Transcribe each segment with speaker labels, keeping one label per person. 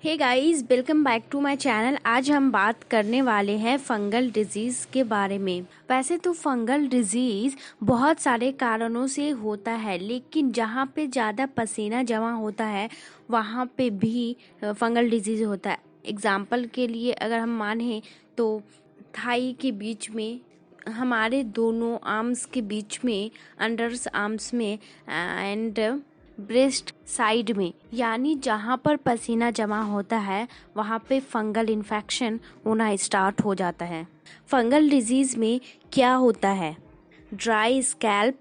Speaker 1: Hey guys, welcome back to my channel. आज हम बात करने वाले हैं फंगल डिजीज़ के बारे में। वैसे तो फंगल डिजीज़ बहुत सारे कारणों से होता है, लेकिन जहाँ पे ज़्यादा पसीना जमा होता है वहाँ पे भी फंगल डिजीज़ होता है। एग्जाम्पल के लिए अगर हम माने तो थाई के बीच में, हमारे दोनों आर्म्स के बीच में, अंडर्स आर्म्स में एंड ब्रेस्ट साइड में, यानी जहाँ पर पसीना जमा होता है वहाँ पे फंगल इन्फेक्शन होना स्टार्ट हो जाता है। फंगल डिजीज़ में क्या होता है, dry scalp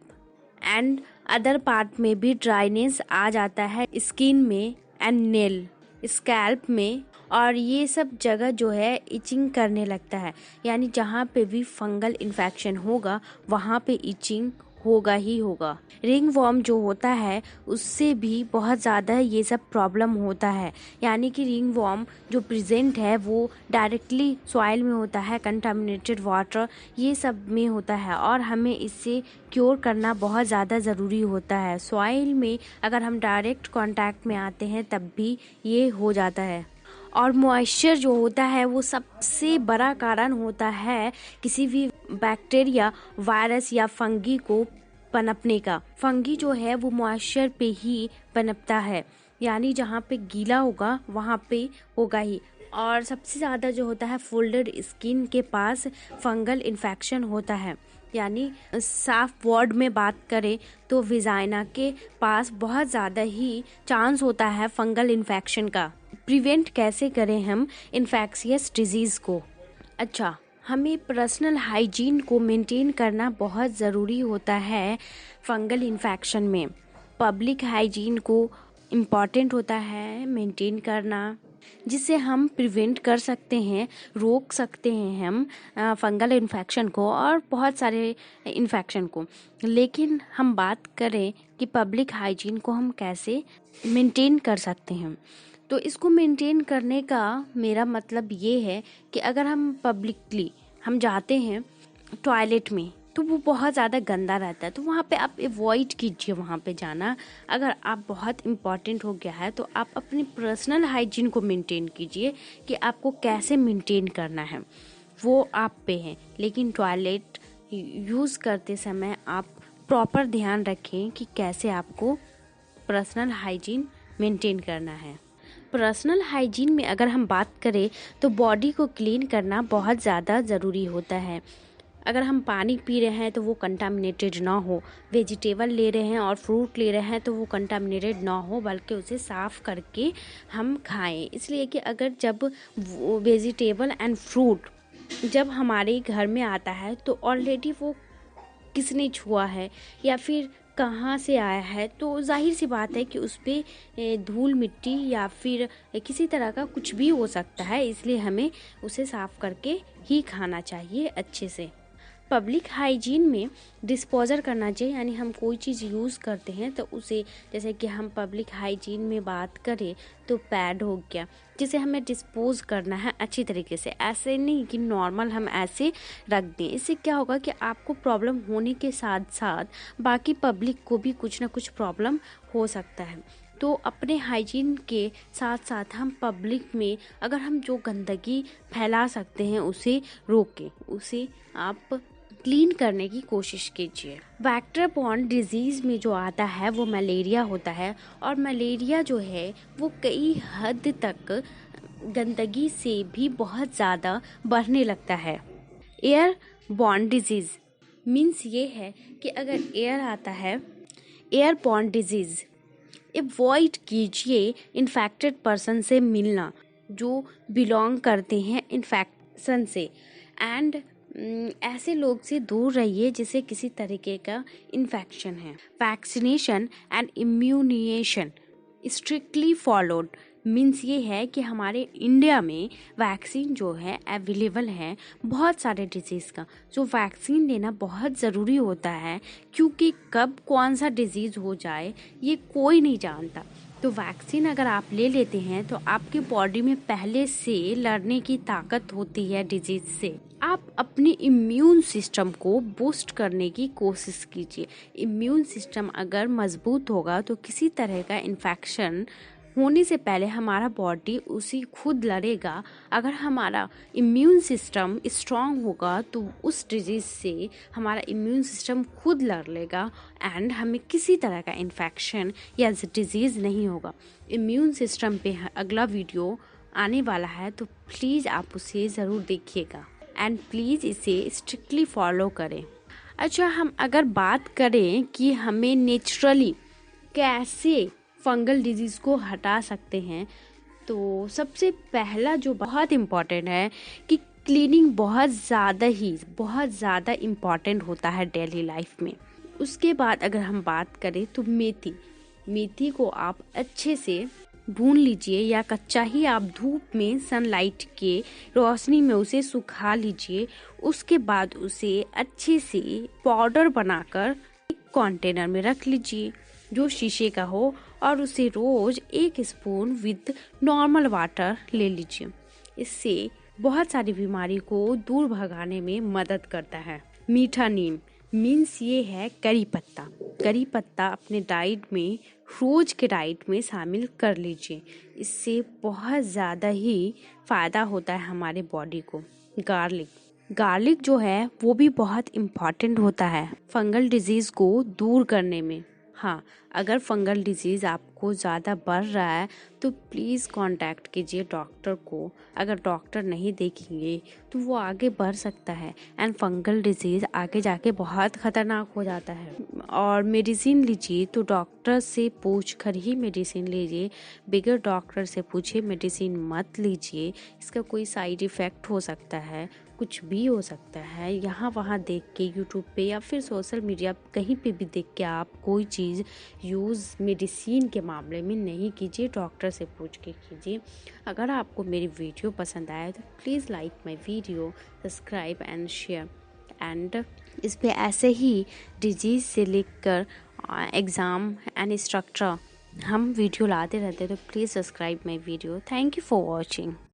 Speaker 1: and other part में भी ड्राइनेस आ जाता है, स्किन में एंड नेल, स्कैल्प में, और ये सब जगह जो है इचिंग करने लगता है। यानी जहाँ पे भी फंगल इन्फेक्शन होगा वहाँ पे इचिंग होगा ही होगा। रिंग वर्म जो होता है उससे भी बहुत ज़्यादा ये सब प्रॉब्लम होता है। यानी कि रिंग वर्म जो प्रेजेंट है वो डायरेक्टली सॉइल में होता है, कंटामिनेटेड वाटर ये सब में होता है, और हमें इससे क्योर करना बहुत ज़्यादा ज़रूरी होता है। सॉइल में अगर हम डायरेक्ट कांटेक्ट में आते हैं तब भी ये हो जाता है। और मॉइस्चर जो होता है वो सबसे बड़ा कारण होता है किसी भी बैक्टीरिया, वायरस या फंगी को पनपने का। फंगी जो है वो मॉइस्चर पे ही पनपता है, यानी जहाँ पे गीला होगा वहाँ पे होगा ही। और सबसे ज़्यादा जो होता है फोल्डेड स्किन के पास फंगल इन्फेक्शन होता है। यानी साफ वर्ड में बात करें तो विजाइना के पास बहुत ज़्यादा ही चांस होता है फंगल इन्फेक्शन का। प्रिवेंट कैसे करें हम इन्फेक्शियस डिजीज़ को? अच्छा, हमें पर्सनल हाइजीन को मेंटेन करना बहुत ज़रूरी होता है फंगल इन्फेक्शन में। पब्लिक हाइजीन को इम्पॉर्टेंट होता है मेंटेन करना, जिससे हम प्रिवेंट कर सकते हैं, रोक सकते हैं हम फंगल इन्फेक्शन को और बहुत सारे इन्फेक्शन को। लेकिन हम बात करें कि पब्लिक हाइजीन को हम कैसे मेंटेन कर सकते हैं, तो इसको मेंटेन करने का मेरा मतलब ये है कि अगर हम पब्लिकली हम जाते हैं टॉयलेट में तो वो बहुत ज़्यादा गंदा रहता है, तो वहाँ पे आप अवॉइड कीजिए वहाँ पे जाना। अगर आप बहुत इम्पॉर्टेंट हो गया है तो आप अपनी पर्सनल हाइजीन को मेंटेन कीजिए कि आपको कैसे मेंटेन करना है, वो आप पे है। लेकिन टॉयलेट यूज़ करते समय आप प्रॉपर ध्यान रखें कि कैसे आपको पर्सनल हाइजीन मेंटेन करना है। पर्सनल हाइजीन में अगर हम बात करें तो बॉडी को क्लीन करना बहुत ज़्यादा ज़रूरी होता है। अगर हम पानी पी रहे हैं तो वो कंटामिनेटेड ना हो, वेजिटेबल ले रहे हैं और फ्रूट ले रहे हैं तो वो कंटामिनेटेड ना हो, बल्कि उसे साफ़ करके हम खाएं। इसलिए कि अगर जब वेजिटेबल एंड फ्रूट जब हमारे घर में आता है तो ऑलरेडी वो किसने छुआ है या फिर कहाँ से आया है, तो जाहिर सी बात है कि उस पर धूल मिट्टी या फिर किसी तरह का कुछ भी हो सकता है। इसलिए हमें उसे साफ़ करके ही खाना चाहिए अच्छे से। पब्लिक हाइजीन में डिस्पोज़र करना चाहिए, यानी हम कोई चीज़ यूज़ करते हैं तो उसे, जैसे कि हम पब्लिक हाइजीन में बात करें तो पैड हो गया, जिसे हमें डिस्पोज़ करना है अच्छी तरीके से। ऐसे नहीं कि नॉर्मल हम ऐसे रख दें। इससे क्या होगा कि आपको प्रॉब्लम होने के साथ साथ बाकी पब्लिक को भी कुछ ना कुछ प्रॉब्लम हो सकता है। तो अपने हाइजीन के साथ साथ हम पब्लिक में अगर हम जो गंदगी फैला सकते हैं उसे रोकें, उसे आप क्लीन करने की कोशिश कीजिए। वेक्टर बॉर्न डिजीज़ में जो आता है वो मलेरिया होता है, और मलेरिया जो है वो कई हद तक गंदगी से भी बहुत ज़्यादा बढ़ने लगता है। एयर बॉर्न डिजीज़ मीन्स ये है कि अगर एयर आता है, एयर बॉर्न डिजीज़, अवॉइड कीजिए इन्फेक्टेड पर्सन से मिलना जो बिलोंग करते हैं इन्फेक्शन से, एंड ऐसे लोग से दूर रहिए जिसे किसी तरीके का इन्फेक्शन है। Vaccination and immunisation strictly followed means ये है कि हमारे इंडिया में वैक्सीन जो है अवेलेबल है बहुत सारे डिजीज़ का, जो वैक्सीन लेना बहुत ज़रूरी होता है, क्योंकि कब कौन सा डिजीज़ हो जाए ये कोई नहीं जानता। तो वैक्सीन अगर आप ले लेते हैं तो आपकी बॉडी में पहले से लड़ने की ताकत होती है डिजीज़ से। आप अपनी इम्यून सिस्टम को बूस्ट करने की कोशिश कीजिए। इम्यून सिस्टम अगर मजबूत होगा तो किसी तरह का इन्फेक्शन होने से पहले हमारा बॉडी उसी खुद लड़ेगा। अगर हमारा इम्यून सिस्टम स्ट्रांग होगा तो उस डिजीज़ से हमारा इम्यून सिस्टम खुद लड़ लेगा एंड हमें किसी तरह का इन्फेक्शन या डिजीज़ नहीं होगा। इम्यून सिस्टम पे अगला वीडियो आने वाला है, तो प्लीज़ आप उसे ज़रूर देखिएगा एंड प्लीज़ इसे स्ट्रिक्टली फॉलो करें। अच्छा, हम अगर बात करें कि हमें नेचुरली कैसे फंगल डिजीज़ को हटा सकते हैं, तो सबसे पहला जो बहुत इम्पॉर्टेंट है कि क्लीनिंग बहुत ज़्यादा इम्पॉर्टेंट होता है डेली लाइफ में। उसके बाद अगर हम बात करें तो मेथी को आप अच्छे से भून लीजिए या कच्चा ही आप धूप में सनलाइट के रोशनी में उसे सुखा लीजिए। उसके बाद उसे अच्छे से पाउडर बनाकर एक कंटेनर में रख लीजिए जो शीशे का हो, और उसे रोज 1 स्पून विद नॉर्मल वाटर ले लीजिए। इससे बहुत सारी बीमारी को दूर भगाने में मदद करता है। मीठा नीम मीन्स ये है करी पत्ता अपने डाइट में रोज के डाइट में शामिल कर लीजिए। इससे बहुत ज़्यादा ही फ़ायदा होता है हमारे बॉडी को। गार्लिक जो है वो भी बहुत इम्पॉर्टेंट होता है फंगल डिजीज़ को दूर करने में। हाँ, अगर फंगल डिजीज़ आपको ज़्यादा बढ़ रहा है तो प्लीज़ कांटेक्ट कीजिए डॉक्टर को। अगर डॉक्टर नहीं देखेंगे तो वो आगे बढ़ सकता है एंड फंगल डिजीज़ आगे जाके बहुत ख़तरनाक हो जाता है। और मेडिसिन लीजिए तो डॉक्टर से पूछ कर ही मेडिसिन लीजिए, बगैर डॉक्टर से पूछे मेडिसिन मत लीजिए। इसका कोई साइड इफ़ेक्ट हो सकता है, कुछ भी हो सकता है। यहाँ वहाँ देख के यूट्यूब पे या फिर सोशल मीडिया कहीं पे भी देख के आप कोई चीज़ यूज़ मेडिसिन के मामले में नहीं कीजिए, डॉक्टर से पूछ के कीजिए। अगर आपको मेरी वीडियो पसंद आए तो please like my video, subscribe and share and इस पे ऐसे ही डिजीज़ से लेकर एग्ज़ाम एंड स्ट्रक्चर हम वीडियो लाते रहते हैं, तो please subscribe my video. Thank you for watching.